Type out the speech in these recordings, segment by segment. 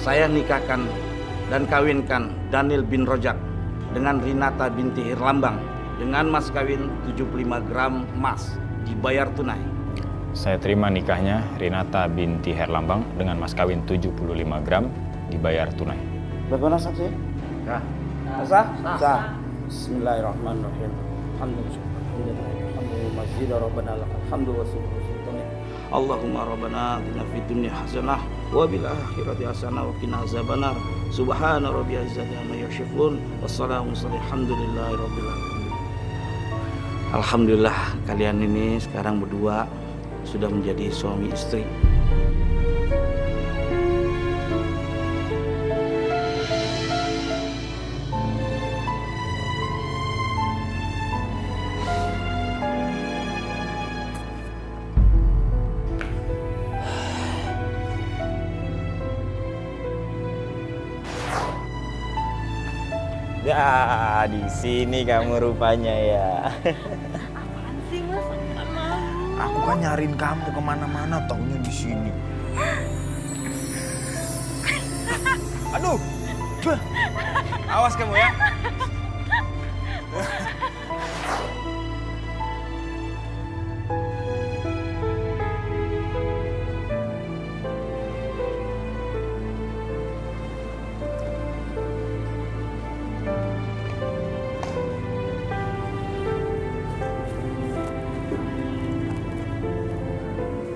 saya nikahkan dan kawinkan Daniel bin Rojak dengan Rinata binti Herlambang dengan mas kawin 75 gram emas dibayar tunai. Saya terima nikahnya Rinata binti Herlambang dengan mas kawin 75 gram dibayar tunai. Bagaimana saksi? Ya. Sah? Sah. Bismillahirrahmanirrahim. Allahumma rabbana atina fid dunya hasanah wa bil akhirati hasanah wa qina azabannar. Subhana rabbil izzati amma yasifun. Wassalamu alhamdulillahi rabbil alamin. Alhamdulillah kalian ini sekarang berdua sudah menjadi suami istri. Ya, di sini kamu rupanya ya. Apaan sih Mas? Apaan malu? Aku kan nyariin kamu kemana-mana, taunya di sini. Aduh, awas kamu ya.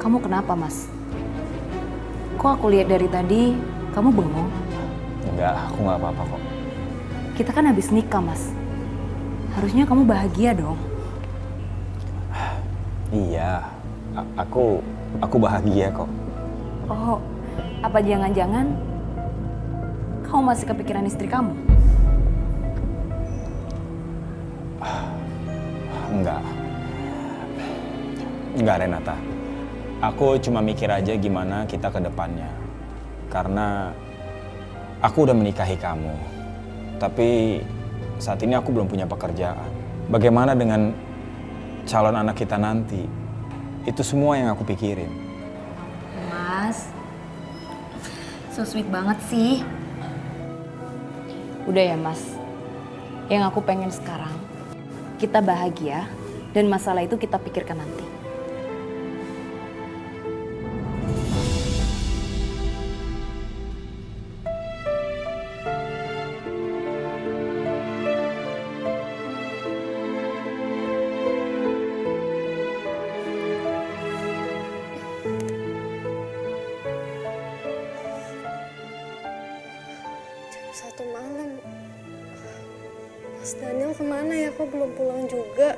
Kamu kenapa, Mas? Kok aku lihat dari tadi, kamu bengong? Enggak, aku nggak apa-apa kok. Kita kan habis nikah, Mas. Harusnya kamu bahagia dong. Iya, aku bahagia kok. Oh, apa jangan-jangan kamu masih kepikiran istri kamu? Enggak Renata. Aku cuma mikir aja gimana kita ke depannya. Karena aku udah menikahi kamu. Tapi saat ini aku belum punya pekerjaan. Bagaimana dengan calon anak kita nanti? Itu semua yang aku pikirin. Mas, so sweet banget sih. Udah ya, Mas. Yang aku pengen sekarang, kita bahagia dan masalah itu kita pikirkan nanti. Satu malam, Mas Daniel kemana ya? Kok belum pulang juga?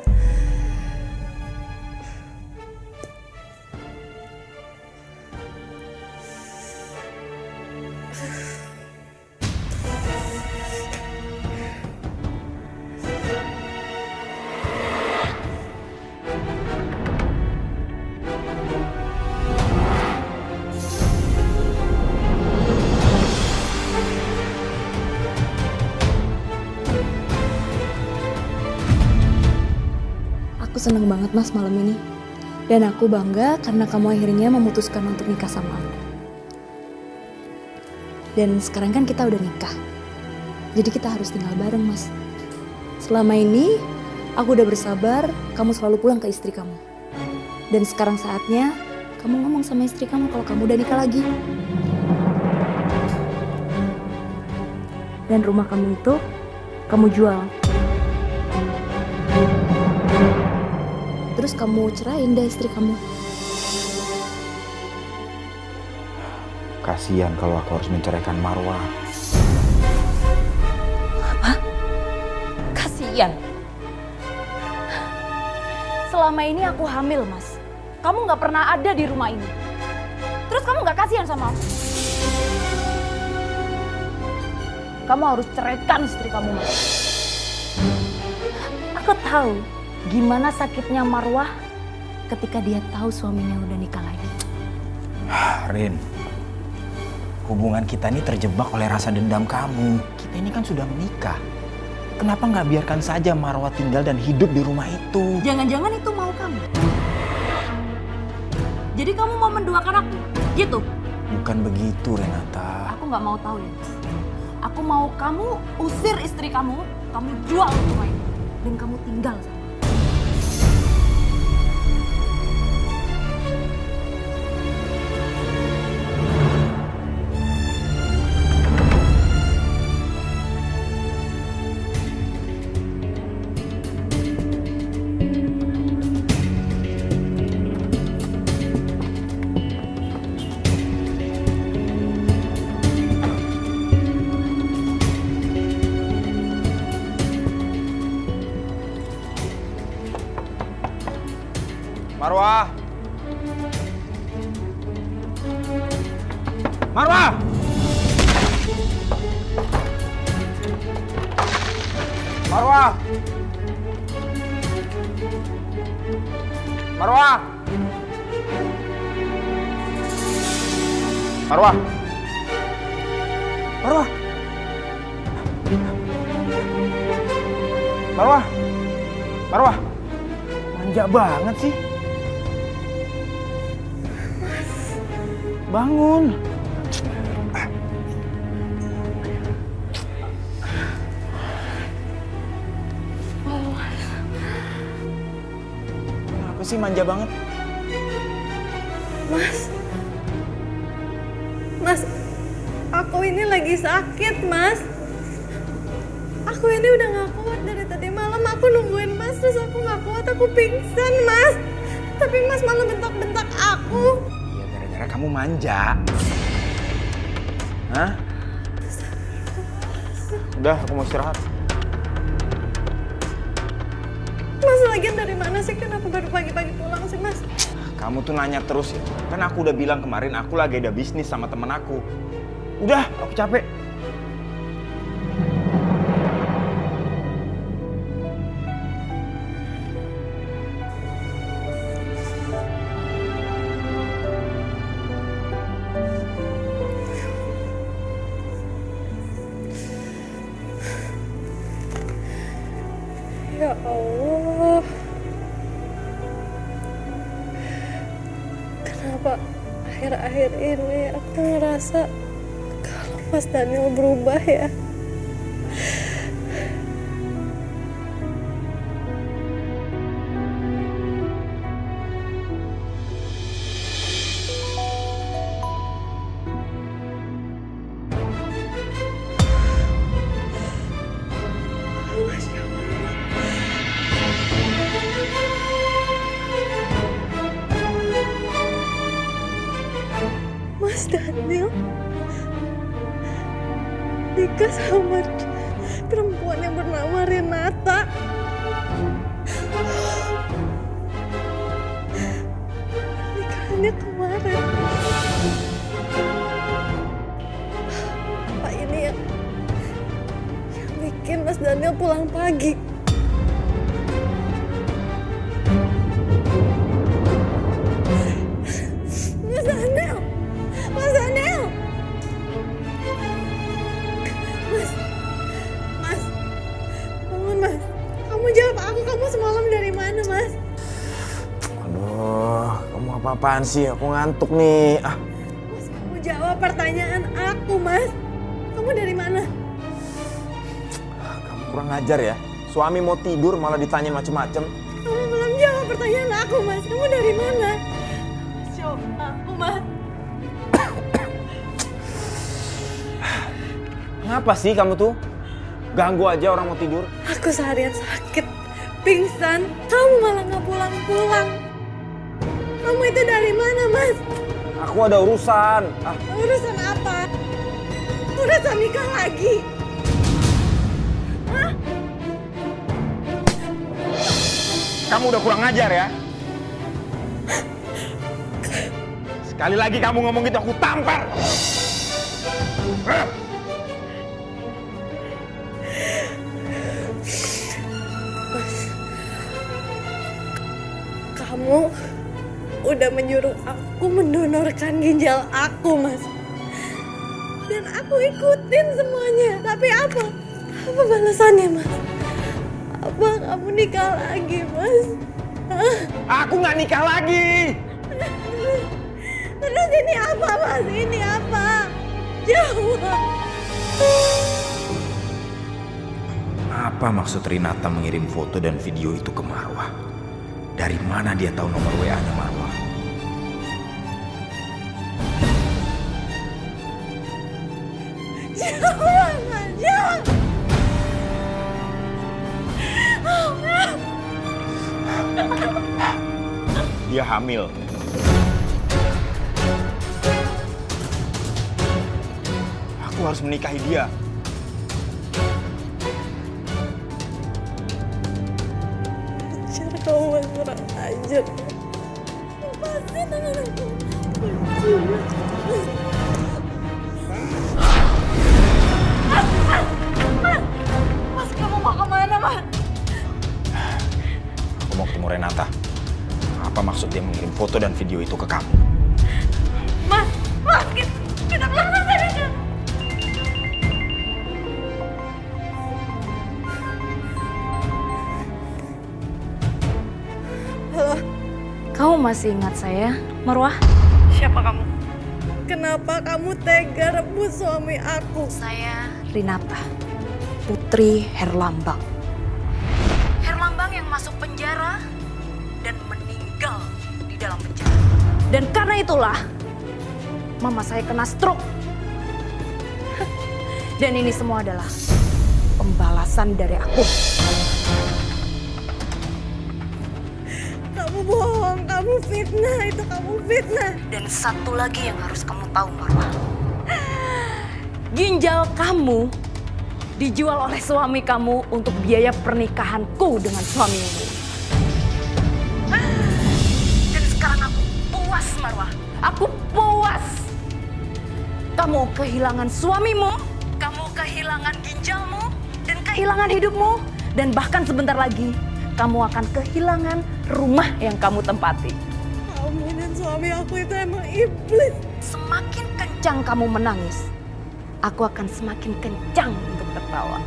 Aku seneng banget Mas malam ini. Dan aku bangga karena kamu akhirnya memutuskan untuk nikah sama aku. Dan sekarang kan kita udah nikah. Jadi kita harus tinggal bareng Mas. Selama ini aku udah bersabar kamu selalu pulang ke istri kamu. Dan sekarang saatnya kamu ngomong sama istri kamu kalau kamu udah nikah lagi. Dan rumah kamu itu kamu jual. Terus kamu cerain deh istri kamu. Kasihan kalau aku harus menceraikan Marwah. Apa? Kasian. Selama ini aku hamil, Mas. Kamu nggak pernah ada di rumah ini. Terus kamu nggak kasihan sama aku? Kamu harus ceraikan istri kamu, Mas. Aku tahu gimana sakitnya Marwah ketika dia tahu suaminya udah nikah lagi. Rin, hubungan kita ini terjebak oleh rasa dendam kamu. Kita ini kan sudah menikah. Kenapa nggak biarkan saja Marwah tinggal dan hidup di rumah itu? Jangan-jangan itu mau kamu. Jadi kamu mau menduakan aku? Gitu? Bukan begitu, Renata. Aku nggak mau tahu ya, Mas. Aku mau kamu usir istri kamu jual rumah ini, dan kamu tinggal sama aku. Marwah! Marwah! Marwah! Marwah! Marwah! Marwah! Marwah! Marwah! Manja banget sih. Bangun. Kenapa sih manja banget? Mas, aku ini lagi sakit, Mas. Aku ini udah gak kuat dari tadi malam. Aku nungguin Mas, terus aku gak kuat, aku pingsan, Mas. Tapi Mas malah bentak-bentak aku. Iya, gara-gara kamu manja. Hah? Udah, aku mau istirahat. Mas lagian dari mana sih? Kenapa baru pagi-pagi pulang sih, Mas? Kamu tuh nanya terus ya. Kan aku udah bilang kemarin aku lagi ada bisnis sama temen aku. Udah, aku capek. Ya Allah. Kenapa akhir-akhir ini aku ngerasa kalau Mas Daniel berubah ya? Mas Daniel nikah sama perempuan yang bernama Renata. Nikahannya kemarin. Apa ini yang bikin Mas Daniel pulang pagi? Mas Daniel! Mas Daniel! Mas, bangun Mas. Kamu jawab aku, kamu semalam dari mana Mas? Aduh, kamu apa-apaan sih? Aku ngantuk nih. Mas, kamu jawab pertanyaan aku Mas. Kamu dari mana? Kamu kurang ngajar ya. Suami mau tidur malah ditanyain macem-macem. Kamu belum jawab pertanyaan aku Mas. Kamu dari mana? Mas, jawab aku Mas. Kenapa sih kamu tuh? Ganggu aja orang mau tidur. Aku seharian sakit, pingsan. Kamu malah nggak pulang-pulang. Kamu itu dari mana Mas? Aku ada urusan. Urusan apa? Urusan nikah lagi. Hah? Kamu udah kurang ngajar ya. Sekali lagi kamu ngomong gitu aku tampar. Kamu udah menyuruh aku mendonorkan ginjal aku, Mas. Dan aku ikutin semuanya. Tapi apa? Apa balasannya, Mas? Apa kamu nikah lagi, Mas? Hah? Aku nggak nikah lagi. Terus ini apa, Mas? Ini apa? Jawab. Apa maksud Rinata mengirim foto dan video itu ke Marwah? Dari mana dia tahu nomor WA-nya Marwah? Jawab, Mas. Jawab. Dia hamil. Aku harus menikahi dia. Cara kamu Mas kurang ajar. Lepasin tangan aku. Mas, kamu mau kemana, Mas? Aku mau ketemu Renata. Apa maksud dia mengirim foto dan video itu ke kamu? Mas, kita keluar dari sini. Halo, Kamu masih ingat saya, Marwah? siapa kamu? Kenapa kamu tega rebut suami aku? Saya Rinata, putri Herlambang. Herlambang yang masuk penjara dan meninggal di dalam penjara. Dan karena itulah, mama saya kena stroke. Dan ini semua adalah pembalasan dari aku. Kamu bohong, kamu fitnah, itu kamu fitnah. Dan satu lagi yang harus kamu tahu, Marwah. Ginjal kamu dijual oleh suami kamu untuk biaya pernikahanku dengan suamimu. Dan sekarang aku puas, Marwah. Aku puas. Kamu kehilangan suamimu, kamu kehilangan ginjalmu, dan kehilangan hidupmu. Dan bahkan sebentar lagi, kamu akan kehilangan rumah yang kamu tempati. Kamu dan suami aku itu emang iblis. Semakin kencang kamu menangis, aku akan semakin kencang untuk tertawa.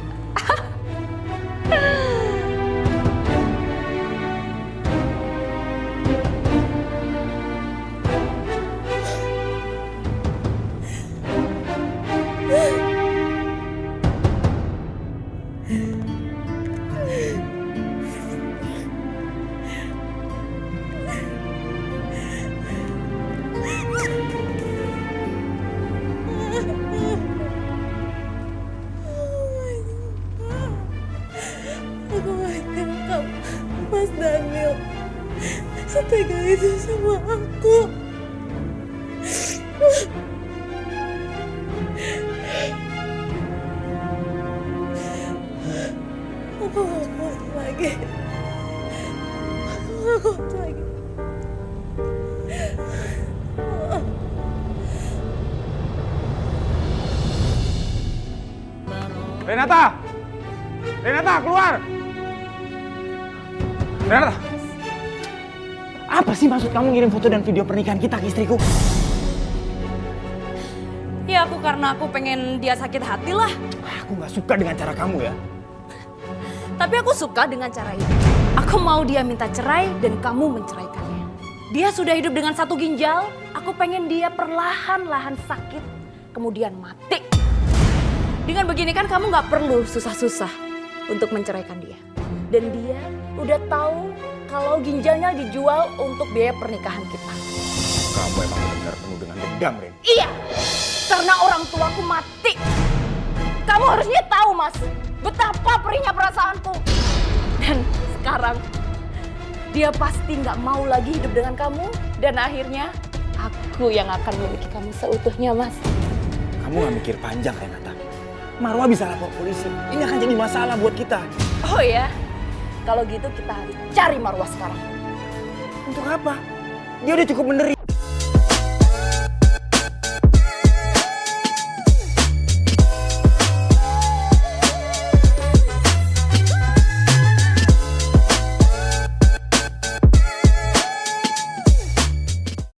Aku gak nyangka Mas Daniel setega itu sama aku. Aku gak kuat lagi. Aku gak kuat lagi. Renata! Renata, keluar! Renata! Apa sih maksud kamu ngirim foto dan video pernikahan kita ke istriku? Ya karena aku pengen dia sakit hati lah. Aku nggak suka dengan cara kamu ya. Tapi aku suka dengan cara ini. Aku mau dia minta cerai dan kamu menceraikannya. Dia sudah hidup dengan satu ginjal, aku pengen dia perlahan-lahan sakit, kemudian mati. Dengan begini kan kamu nggak perlu susah-susah untuk menceraikan dia. Dan dia udah tahu kalau ginjalnya dijual untuk biaya pernikahan kita. Kamu emang benar-benar penuh dengan dendam, Ren. Iya, karena orang tuaku mati. Kamu harusnya tahu, Mas, betapa perihnya perasaanku. Dan sekarang dia pasti nggak mau lagi hidup dengan kamu. Dan akhirnya aku yang akan memiliki kamu seutuhnya, Mas. Kamu nggak mikir panjang, Renata. Marwah bisa lapor polisi. Ini akan jadi masalah buat kita. Oh ya, kalau gitu kita harus cari Marwah sekarang. Untuk apa? Dia udah cukup menderita.